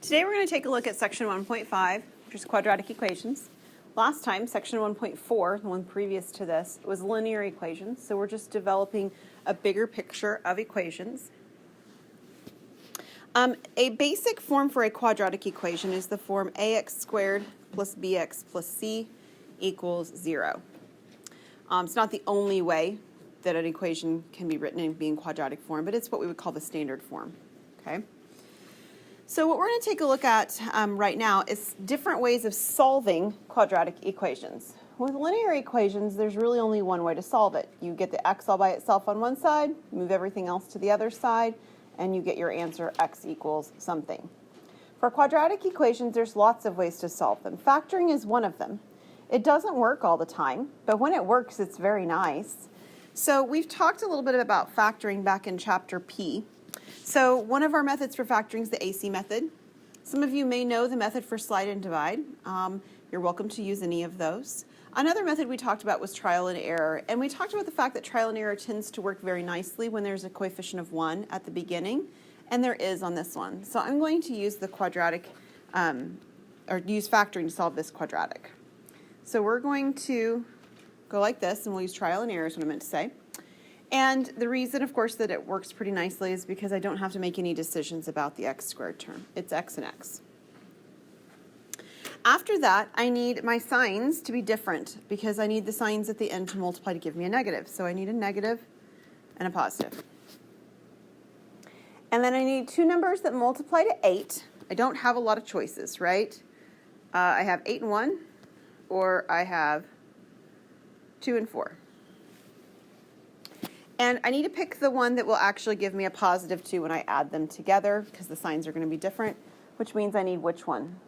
Today we're going to take a look at section 1.5, which is quadratic equations. Last time, section 1.4, the one previous to this, was linear equations. So we're just developing a bigger picture of equations. A basic form for a quadratic equation is the form ax squared plus bx plus c equals 0. It's not the only way that an equation can be written in being quadratic form, but it's what we would call the standard form. Okay. So what we're going to take a look at right now is different ways of solving quadratic equations. With linear equations, there's really only one way to solve it. You get the x all by itself on one side, move everything else to the other side, and you get your answer x equals something. For quadratic equations, there's lots of ways to solve them. Factoring is one of them. It doesn't work all the time, but when it works, it's very nice. So we've talked a little bit about factoring back in chapter P. So one of our methods for factoring is the AC method. Some of you may know the method for slide and divide. You're welcome to use any of those. Another method we talked about was trial and error, and we talked about the fact that trial and error tends to work very nicely when there's a coefficient of 1 at the beginning, and there is on this one. So I'm going to use the quadratic, or use factoring to solve this quadratic. So we're going to go like this, and we'll use trial and error is what I meant to say. And the reason, of course, that it works pretty nicely is because I don't have to make any decisions about the x squared term. It's x and x. After that, I need my signs to be different because I need the signs at the end to multiply to give me a negative. So I need a negative and a positive. And then I need two numbers that multiply to 8. I don't have a lot of choices, right? I have 8 and 1, or I have 2 and 4. And I need to pick the one that will actually give me a positive 2 when I add them together because the signs are going to be different, which means I need which one?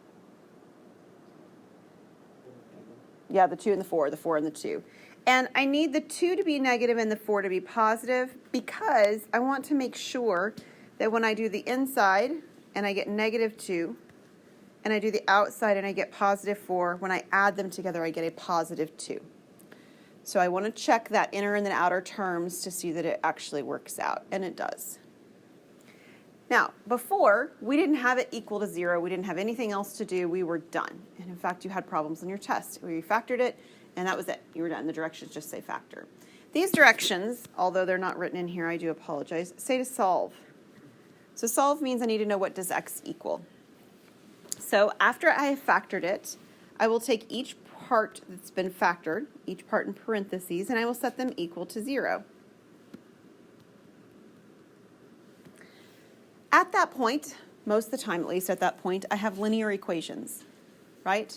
Yeah, the 2 and the 4 and the 2. And I need the 2 to be negative and the 4 to be positive because I want to make sure that when I do the inside and I get negative 2, and I do the outside and I get positive 4, when I add them together I get a positive 2. So I want to check that inner and the outer terms to see that it actually works out, and it does. Now, before, we didn't have it equal to 0. We didn't have anything else to do. We were done. And in fact, you had problems on your test where you factored it, and that was it. You were done. The directions just say factor. These directions, although they're not written in here, I do apologize, say to solve. So solve means I need to know what does x equal. So after I have factored it, I will take each part that's been factored, each part in parentheses, and I will set them equal to 0. At that point, most of the time at least at that point, I have linear equations, right?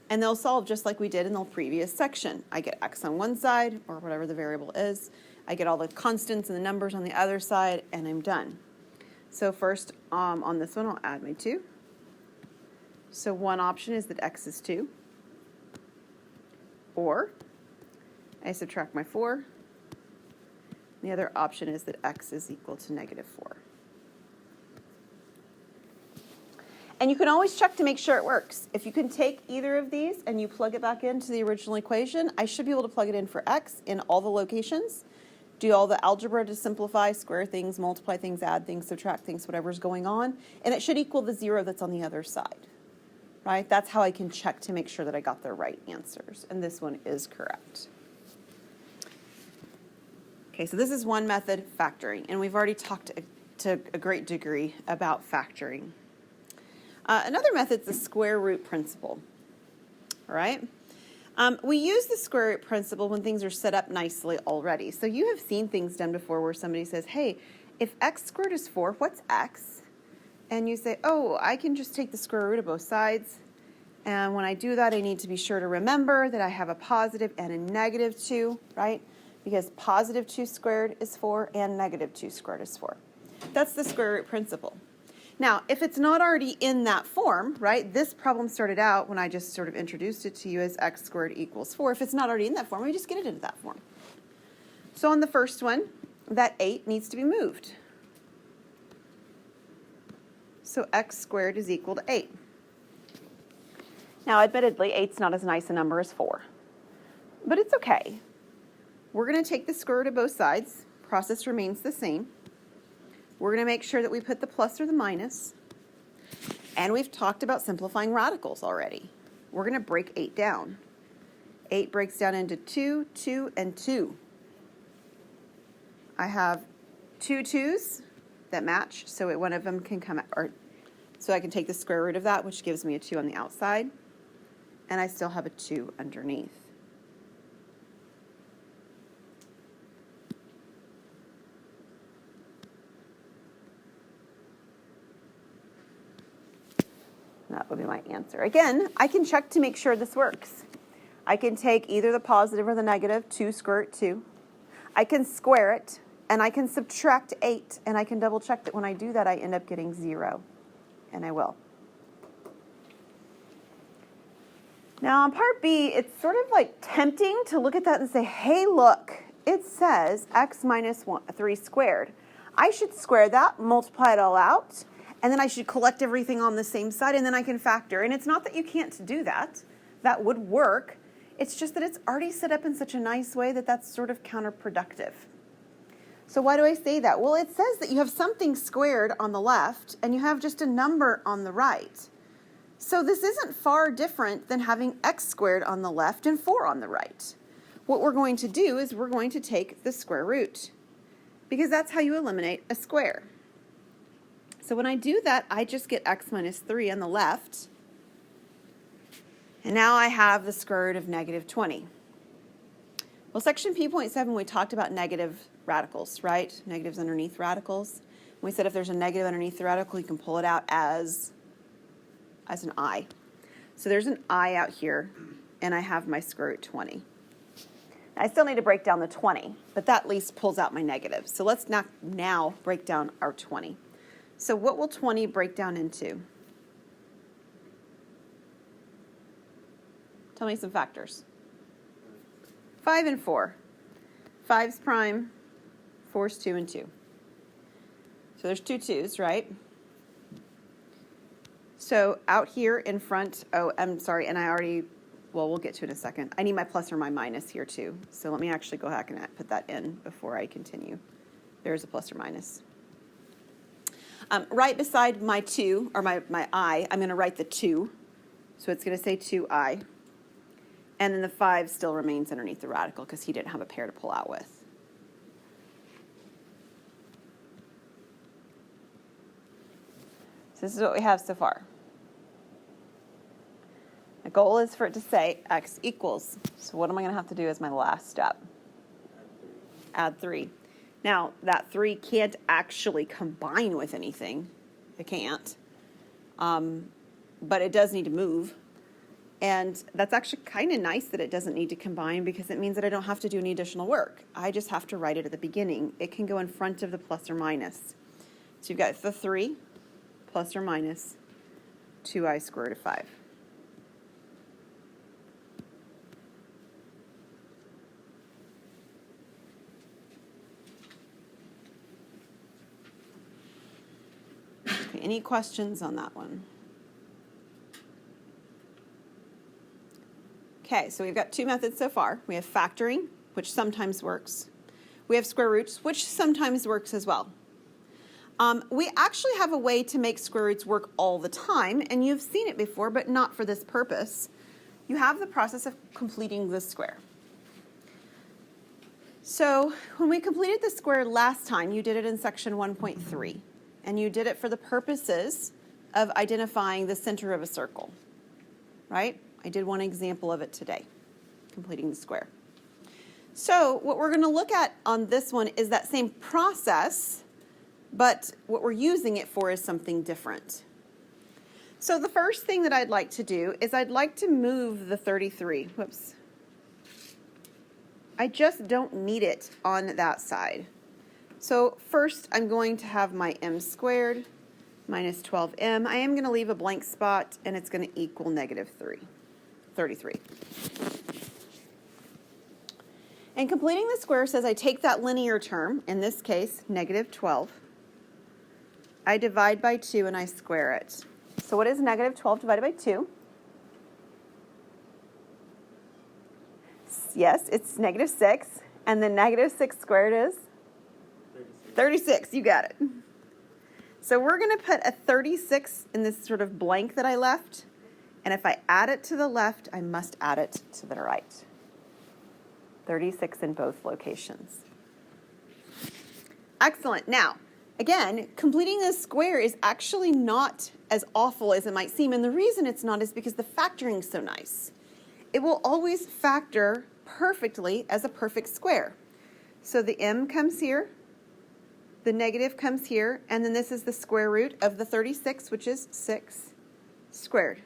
And they'll solve just like we did in the previous section. I get x on one side, or whatever the variable is. I get all the constants and the numbers on the other side, and I'm done. So first, on this one, I'll add my 2. So one option is that x is 2. Or I subtract my 4. The other option is that x is equal to negative 4. And you can always check to make sure it works. If you can take either of these and you plug it back into the original equation, I should be able to plug it in for x in all the locations, do all the algebra to simplify, square things, multiply things, add things, subtract things, whatever's going on, and it should equal the 0 that's on the other side. Right? That's how I can check to make sure that I got the right answers. And this one is correct. Okay, so this is one method, factoring. And we've already talked to a great degree about factoring. Another method is the square root principle. All right? We use the square root principle when things are set up nicely already. So you have seen things done before where somebody says, hey, if x squared is 4, what's x? And you say, oh, I can just take the square root of both sides. And when I do that, I need to be sure to remember that I have a positive and a negative 2, right? Because positive 2 squared is 4 and negative 2 squared is 4. That's the square root principle. Now, if it's not already in that form, right, this problem started out when I just sort of introduced it to you as x squared equals 4. If it's not already in that form, we just get it into that form. So on the first one, that 8 needs to be moved. So x squared is equal to 8. Now, admittedly, 8's not as nice a number as 4. But it's okay. We're going to take the square root of both sides. Process remains the same. We're going to make sure that we put the plus or the minus. And we've talked about simplifying radicals already. We're going to break 8 down. 8 breaks down into 2, 2, and 2. I have 2 2's that match, so one of them can come out, or so I can take the square root of that, which gives me a 2 on the outside, and I still have a 2 underneath. That would be my answer. Again, I can check to make sure this works. I can take either the positive or the negative, 2 square root 2. I can square it, and I can subtract 8, and I can double check that when I do that, I end up getting 0, and I will. Now on part B, it's sort of like tempting to look at that and say, hey, look, it says x minus 3 squared. I should square that, multiply it all out, and then I should collect everything on the same side, and then I can factor. And it's not that you can't do that. That would work. It's just that it's already set up in such a nice way that that's sort of counterproductive. So why do I say that? Well, it says that you have something squared on the left, and you have just a number on the right. So this isn't far different than having x squared on the left and 4 on the right. What we're going to do is we're going to take the square root, because that's how you eliminate a square. So when I do that, I just get x minus 3 on the left, and now I have the square root of negative 20. Well, section P.7, we talked about negative radicals, right? Negatives underneath radicals. We said if there's a negative underneath the radical, you can pull it out as an I. So there's an I out here, and I have my square root 20. I still need to break down the 20, but that at least pulls out my negative. So let's now break down our 20. So what will 20 break down into? Tell me some factors. 5 and 4. 5's prime, 4's 2 and 2. So there's 2 2's, right? So out here in front, oh, I'm sorry, and we'll get to it in a second. I need my plus or my minus here too. So let me actually go back and put that in before I continue. There's a plus or minus. Right beside my 2, or my I, I'm going to write the 2. So it's going to say 2i. And then the 5 still remains underneath the radical because he didn't have a pair to pull out with. So this is what we have so far. The goal is for it to say x equals. So what am I going to have to do as my last step? Add 3. Now, that 3 can't actually combine with anything. It can't. But it does need to move. And that's actually kind of nice that it doesn't need to combine because it means that I don't have to do any additional work. I just have to write it at the beginning. It can go in front of the plus or minus. So you've got the 3 plus or minus 2i squared of 5. Okay, any questions on that one? Okay, so we've got 2 methods so far. We have factoring, which sometimes works. We have square roots, which sometimes works as well. We actually have a way to make square roots work all the time, and you've seen it before, but not for this purpose. You have the process of completing the square. So when we completed the square last time, you did it in section 1.3, and you did it for the purposes of identifying the center of a circle, right? I did one example of it today, completing the square. So what we're going to look at on this one is that same process, but what we're using it for is something different. So the first thing that I'd like to do is I'd like to move the 33. Whoops. I just don't need it on that side. So first I'm going to have my m squared minus 12m. I am going to leave a blank spot, and it's going to equal negative 33. And completing the square says I take that linear term, in this case, negative 12. I divide by 2 and I square it. So what is negative 12 divided by 2? Yes, it's negative 6. And then negative 6 squared is? 36. You got it. So we're going to put a 36 in this sort of blank that I left. And if I add it to the left, I must add it to the right. 36 in both locations. Excellent. Now, again, completing this square is actually not as awful as it might seem. And the reason it's not is because the factoring is so nice. It will always factor perfectly as a perfect square. So the m comes here, the negative comes here, and then this is the square root of the 36, which is 6 squared.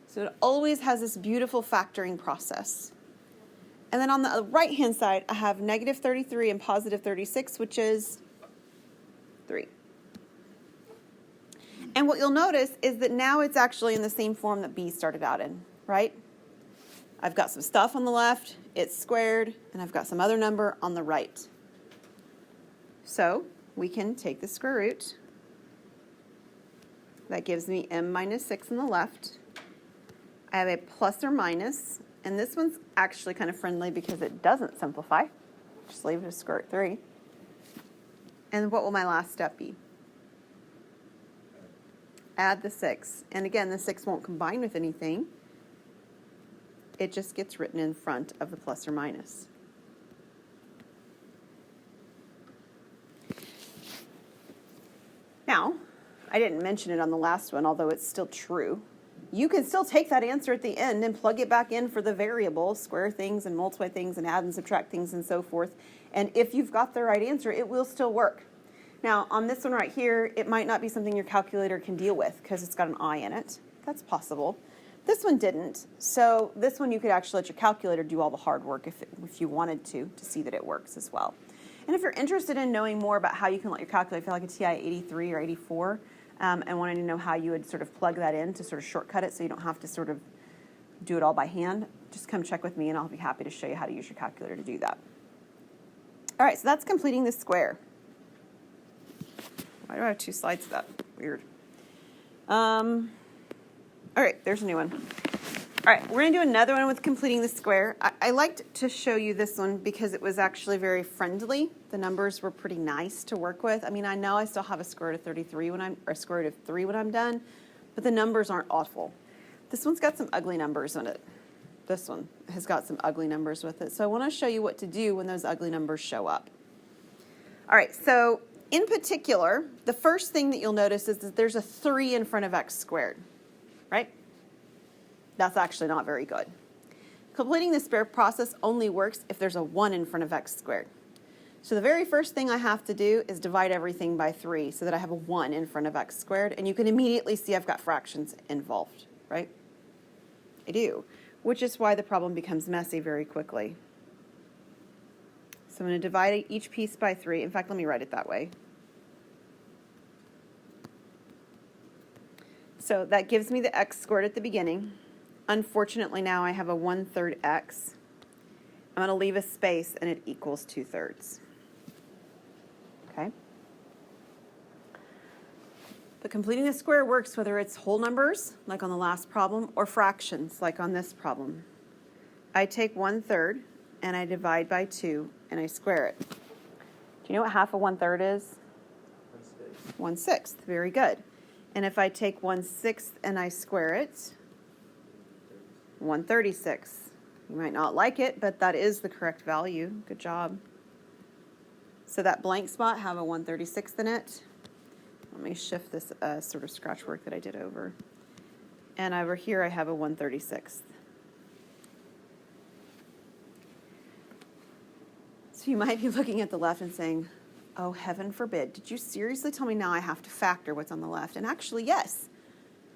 So it always has this beautiful factoring process. And then on the right-hand side, I have negative 33 and positive 36, which is 3. And what you'll notice is that now it's actually in the same form that b started out in, right? I've got some stuff on the left, it's squared, and I've got some other number on the right. So we can take the square root. That gives me m minus 6 on the left. I have a plus or minus, and this one's actually kind of friendly because it doesn't simplify. Just leave it as square root 3. And what will my last step be? Add the 6. And again, the 6 won't combine with anything. It just gets written in front of the plus or minus. Now, I didn't mention it on the last one, although it's still true. You can still take that answer at the end and plug it back in for the variable, square things and multiply things and add and subtract things and so forth. And if you've got the right answer, it will still work. Now, on this one right here, it might not be something your calculator can deal with because it's got an I in it. That's possible. This one didn't. So this one you could actually let your calculator do all the hard work if you wanted to see that it works as well. And if you're interested in knowing more about how you can let your calculator feel like a TI 83 or 84, and wanting to know how you would sort of plug that in to sort of shortcut it so you don't have to sort of do it all by hand, just come check with me and I'll be happy to show you how to use your calculator to do that. All right, so that's completing the square. Why do I have 2 slides of that? Weird. All right, there's a new one. All right, we're going to do another one with completing the square. I liked to show you this one because it was actually very friendly. The numbers were pretty nice to work with. I mean, I know I still have a square root of 33 or square root of 3 when I'm done, but the numbers aren't awful. This one's got some ugly numbers in it. This one has got some ugly numbers with it. So I want to show you what to do when those ugly numbers show up. All right, so in particular, the first thing that you'll notice is that there's a 3 in front of x squared, right? That's actually not very good. Completing the square process only works if there's a 1 in front of x squared. So the very first thing I have to do is divide everything by 3 so that I have a 1 in front of x squared, and you can immediately see I've got fractions involved, right? I do, which is why the problem becomes messy very quickly. So I'm going to divide each piece by 3. In fact, let me write it that way. So that gives me the x squared at the beginning. Unfortunately, now I have a 1/3 x. I'm going to leave a space, and it equals 2/3. Okay? But completing the square works whether it's whole numbers, like on the last problem, or fractions, like on this problem. I take 1/3, and I divide by 2, and I square it. Do you know what half of 1/3 is? 1/6. Very good. And if I take 1/6 and I square it, 1/36. You might not like it, but that is the correct value. Good job. So that blank spot have a 1/36 in it. Let me shift this sort of scratch work that I did over. And over here I have a 1/36. So you might be looking at the left and saying, oh, heaven forbid, did you seriously tell me now I have to factor what's on the left? And actually, yes.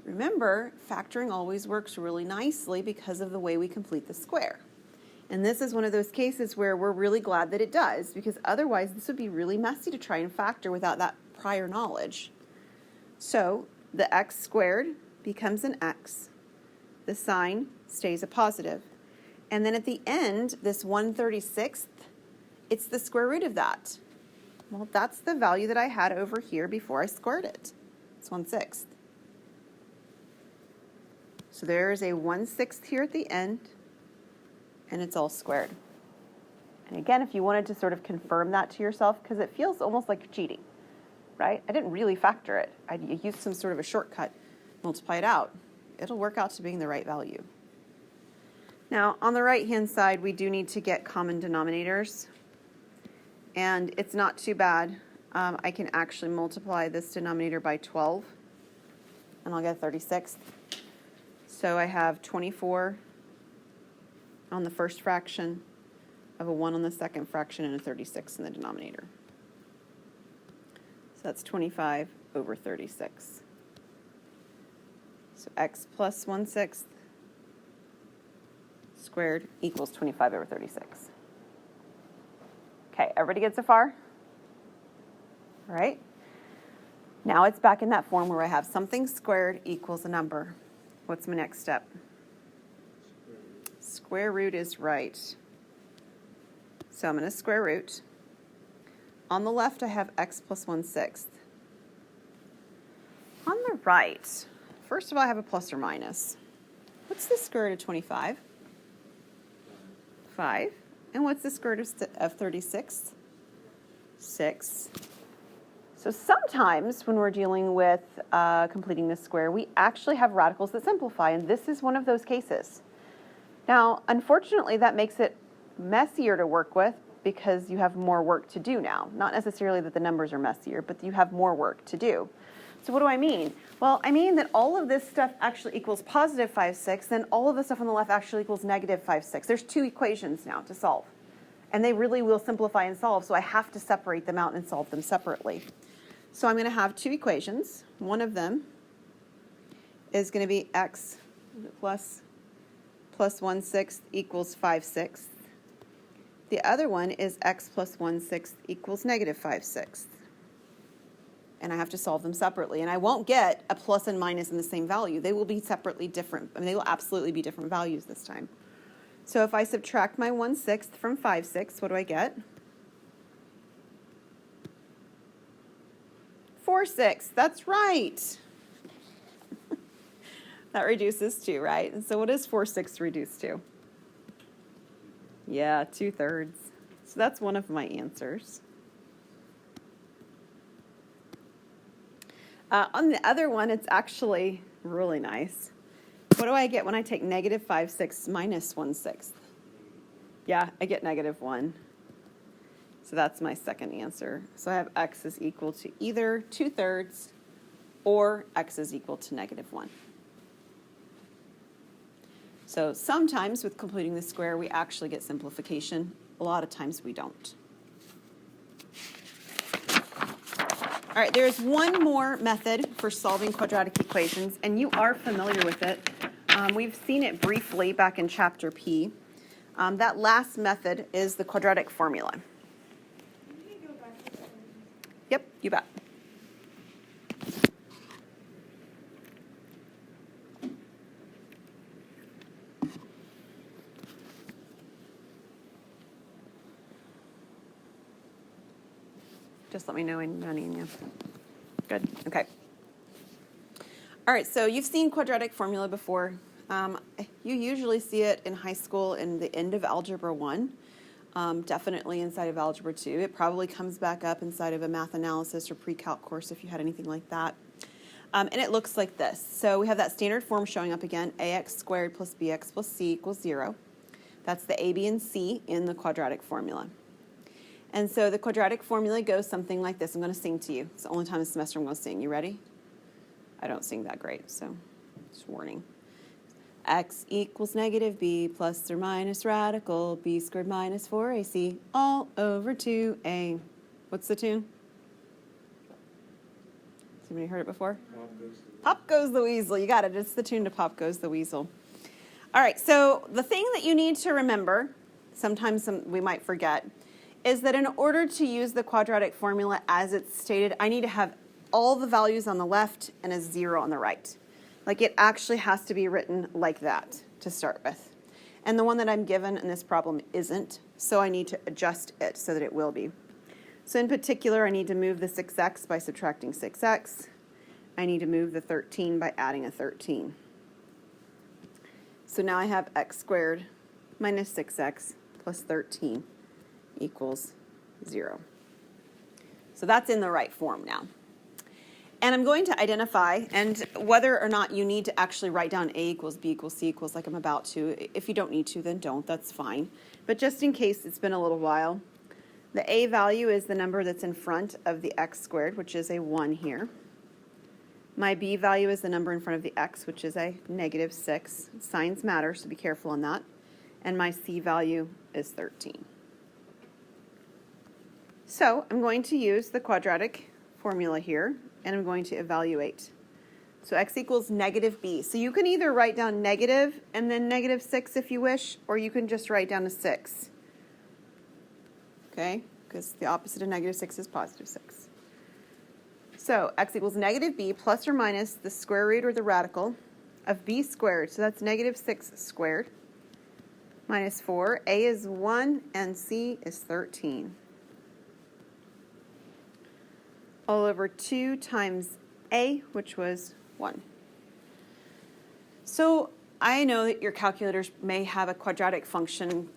Remember, factoring always works really nicely because of the way we complete the square. And this is one of those cases where we're really glad that it does, because otherwise this would be really messy to try and factor without that prior knowledge. So the x squared becomes an x. The sign stays a positive. And then at the end, this 1/36, it's the square root of that. Well, that's the value that I had over here before I squared it. It's 1/6. So there's a 1/6 here at the end, and it's all squared. And again, if you wanted to sort of confirm that to yourself, because it feels almost like cheating. right? I didn't really factor it. I used some sort of a shortcut, multiply it out. It'll work out to being the right value. Now, on the right-hand side, we do need to get common denominators. And it's not too bad. I can actually multiply this denominator by 12, and I'll get a 36th. So I have 24 on the first fraction, I have a 1 on the second fraction, and a 36 in the denominator. So that's 25 over 36. So x plus 1/6 squared equals 25 over 36. Okay, everybody get so far? All right. Now it's back in that form where I have something squared equals a number. What's my next step? Square root is right. So I'm going to square root. On the left, I have x plus 1/6. On the right, first of all, I have a plus or minus. What's the square root of 25? 5. And what's the square root of 36? 6. So sometimes when we're dealing with completing this square, we actually have radicals that simplify, and this is one of those cases. Now, unfortunately, that makes it messier to work with because you have more work to do now. Not necessarily that the numbers are messier, but you have more work to do. So what do I mean? Well, I mean that all of this stuff actually equals positive 5, 6, then all of the stuff on the left actually equals negative 5, 6. There's two equations now to solve. And they really will simplify and solve, so I have to separate them out and solve them separately. So I'm going to have two equations. One of them is going to be x plus 1/6 equals 5/6. The other one is x plus 1/6 equals negative 5/6. And I have to solve them separately. And I won't get a plus and minus in the same value. They will be separately different. I mean, they will absolutely be different values this time. So if I subtract my 1/6 from 5/6, what do I get? 4/6. That's right. That reduces to, right? And so what does 4/6 reduce to? Yeah, 2/3. So that's one of my answers. On the other one, it's actually really nice. What do I get when I take negative 5/6 minus 1/6? Yeah, I get negative 1. So that's my second answer. So I have x is equal to either 2/3 or x is equal to negative 1. So sometimes with completing the square, we actually get simplification. A lot of times we don't. All right, there's one more method for solving quadratic equations, and you are familiar with it. We've seen it briefly back in Chapter P. That last method is the quadratic formula. Yep, you bet. Just let me know when you're done, yeah. Good, okay. All right, so you've seen quadratic formula before. You usually see it in high school in the end of Algebra 1, definitely inside of Algebra 2. It probably comes back up inside of a math analysis or pre-calc course if you had anything like that. And it looks like this. So we have that standard form showing up again, ax squared plus bx plus c equals 0. That's the a, b, and c in the quadratic formula. And so the quadratic formula goes something like this. I'm going to sing to you. It's the only time this semester I'm going to sing. You ready? I don't sing that great, so just warning. X equals negative b plus or minus radical b squared minus 4ac all over 2a. What's the tune? Has anybody heard it before? Pop Goes the Weasel. You got it. It's the tune to Pop Goes the Weasel. All right, so the thing that you need to remember, sometimes we might forget, is that in order to use the quadratic formula as it's stated, I need to have all the values on the left and a 0 on the right. Like it actually has to be written like that to start with. And the one that I'm given in this problem isn't, so I need to adjust it so that it will be. So in particular, I need to move the 6x by subtracting 6x. I need to move the 13 by adding a 13. So now I have x squared minus 6x plus 13 equals 0. So that's in the right form now. And I'm going to identify, and whether or not you need to actually write down A equals B equals C equals like I'm about to. If you don't need to, then don't. That's fine. But just in case it's been a little while, the A value is the number that's in front of the x squared, which is a 1 here. My B value is the number in front of the x, which is a -6. Signs matter, so be careful on that. And my C value is 13. So I'm going to use the quadratic formula here, and I'm going to evaluate. So x equals -b. So you can either write down negative and then -6 if you wish, or you can just write down a 6. Okay, because the opposite of -6 is +6. So x equals -b plus or minus the square root or the radical of b squared. So that's -6 squared minus 4. A is 1 and C is 13. All over 2 times A, which was 1. So I know that your calculators may have a quadratic function,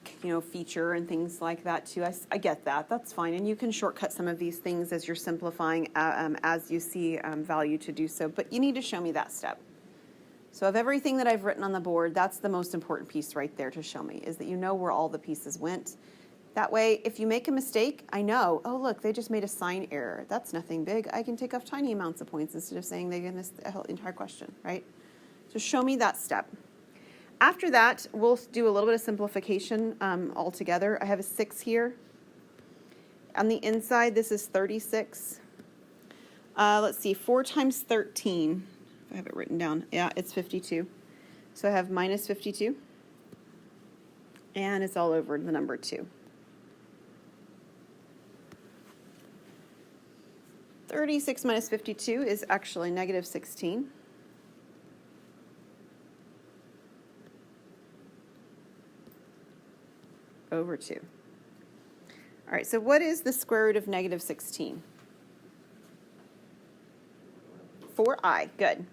feature and things like that too. I get that. That's fine. And you can shortcut some of these things as you're simplifying as you see value to do so. But you need to show me that step. So of everything that I've written on the board, that's the most important piece right there to show me, is that you know where all the pieces went. That way, if you make a mistake, I know, oh, look, they just made a sign error. That's nothing big. I can take off tiny amounts of points instead of saying they missed the entire question, right? So show me that step. After that, we'll do a little bit of simplification altogether. I have a 6 here. On the inside, this is 36. Let's see, 4 times 13. If I have it written down. Yeah, it's 52. So I have -52. And it's all over the number 2. 36 minus 52 is actually -16. Over 2. All right, so what is the square root of -16? 4i, good.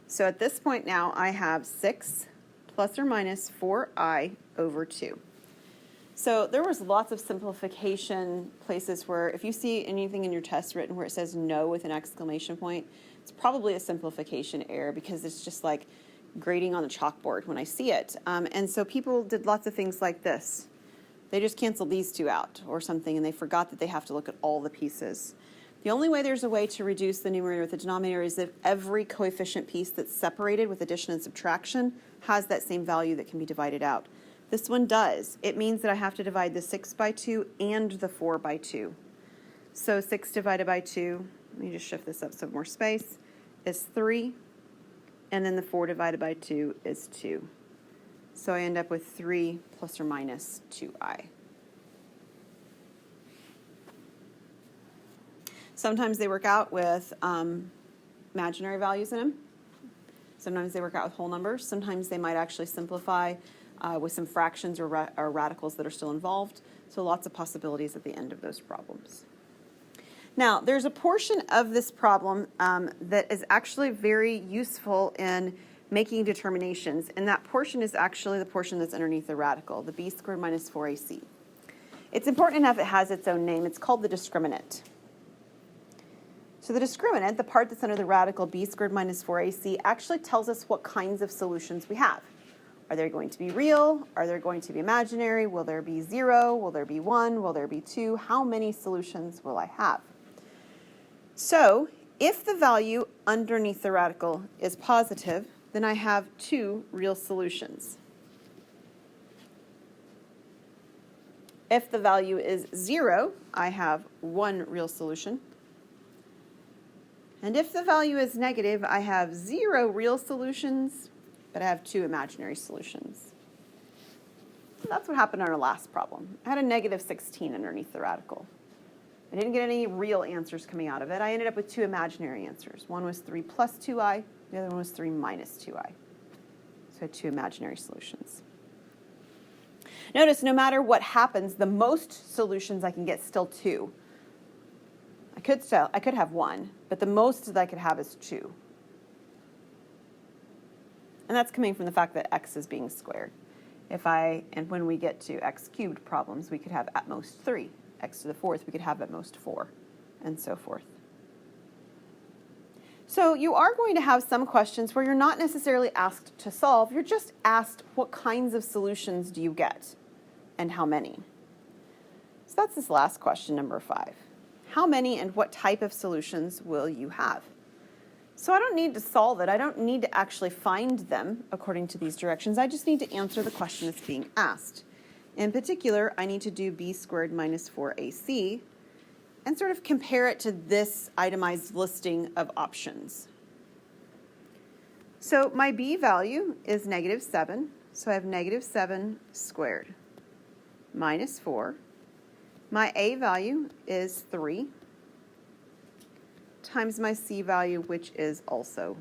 So at this point now, I have 6 plus or minus 4i over 2. So there was lots of simplification places where if you see anything in your test written where it says no with an exclamation point, it's probably a simplification error because it's just like grading on the chalkboard when I see it. And so people did lots of things like this. They just canceled these two out or something, and they forgot that they have to look at all the pieces. The only way there's a way to reduce the numerator with the denominator is if every coefficient piece that's separated with addition and subtraction has that same value that can be divided out. This one does. It means that I have to divide the 6 by 2 and the 4 by 2. So 6 divided by 2, let me just shift this up so more space, is 3. And then the 4 divided by 2 is 2. So I end up with 3 plus or minus 2i. Sometimes they work out with imaginary values in them. Sometimes they work out with whole numbers. Sometimes they might actually simplify with some fractions or radicals that are still involved. So lots of possibilities at the end of those problems. Now, there's a portion of this problem that is actually very useful in making determinations, and that portion is actually the portion that's underneath the radical, the b squared minus 4ac. It's important enough it has its own name. It's called the discriminant. So the discriminant, the part that's under the radical b squared minus 4ac, actually tells us what kinds of solutions we have. Are they going to be real? Are they going to be imaginary? Will there be 0? Will there be 1? Will there be 2? How many solutions will I have? So if the value underneath the radical is positive, then I have 2 real solutions. If the value is 0, I have 1 real solution. And if the value is negative, I have 0 real solutions, but I have 2 imaginary solutions. So that's what happened on our last problem. I had a -16 underneath the radical. I didn't get any real answers coming out of it. I ended up with 2 imaginary answers. One was 3 plus 2i, the other one was 3 minus 2i. So I had 2 imaginary solutions. Notice no matter what happens, the most solutions I can get still 2. I could have 1, but the most that I could have is 2. And that's coming from the fact that x is being squared. And when we get to x cubed problems, we could have at most 3. X to the 4th, we could have at most 4, and so forth. So you are going to have some questions where you're not necessarily asked to solve, you're just asked what kinds of solutions do you get and how many. So that's this last question, number 5. How many and what type of solutions will you have? So I don't need to solve it. I don't need to actually find them according to these directions. I just need to answer the question that's being asked. In particular, I need to do b squared minus 4ac and sort of compare it to this itemized listing of options. So my b value is -7, so I have -7 squared minus 4. My a value is 3 times my c value, which is also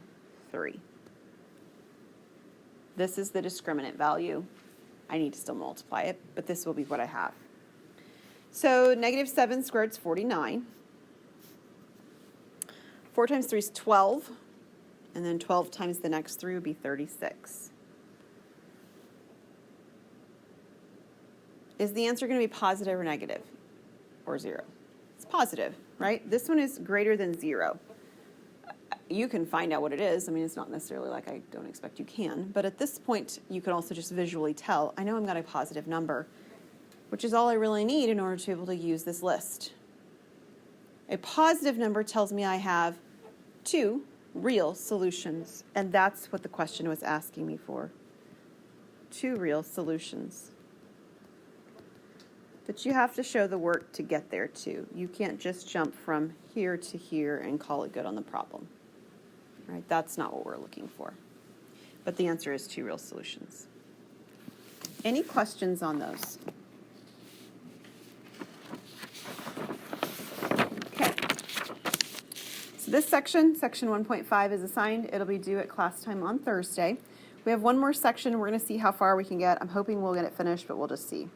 3. This is the discriminant value. I need to still multiply it, but this will be what I have. So -7 squared is 49. 4 times 3 is 12, and then 12 times the next 3 would be 36. Is the answer going to be positive or negative? Or 0? It's positive, right? This one is greater than 0. You can find out what it is. I mean, it's not necessarily like I don't expect you can, but at this point, you can also just visually tell, I know I've got a positive number, which is all I really need in order to be able to use this list. A positive number tells me I have 2 real solutions, and that's what the question was asking me for. 2 real solutions. But you have to show the work to get there too. You can't just jump from here to here and call it good on the problem. Right? That's not what we're looking for. But the answer is 2 real solutions. Any questions on those? Okay. So this section 1.5, is assigned. It'll be due at class time on Thursday. We have one more section. We're going to see how far we can get. I'm hoping we'll get it finished, but we'll just see.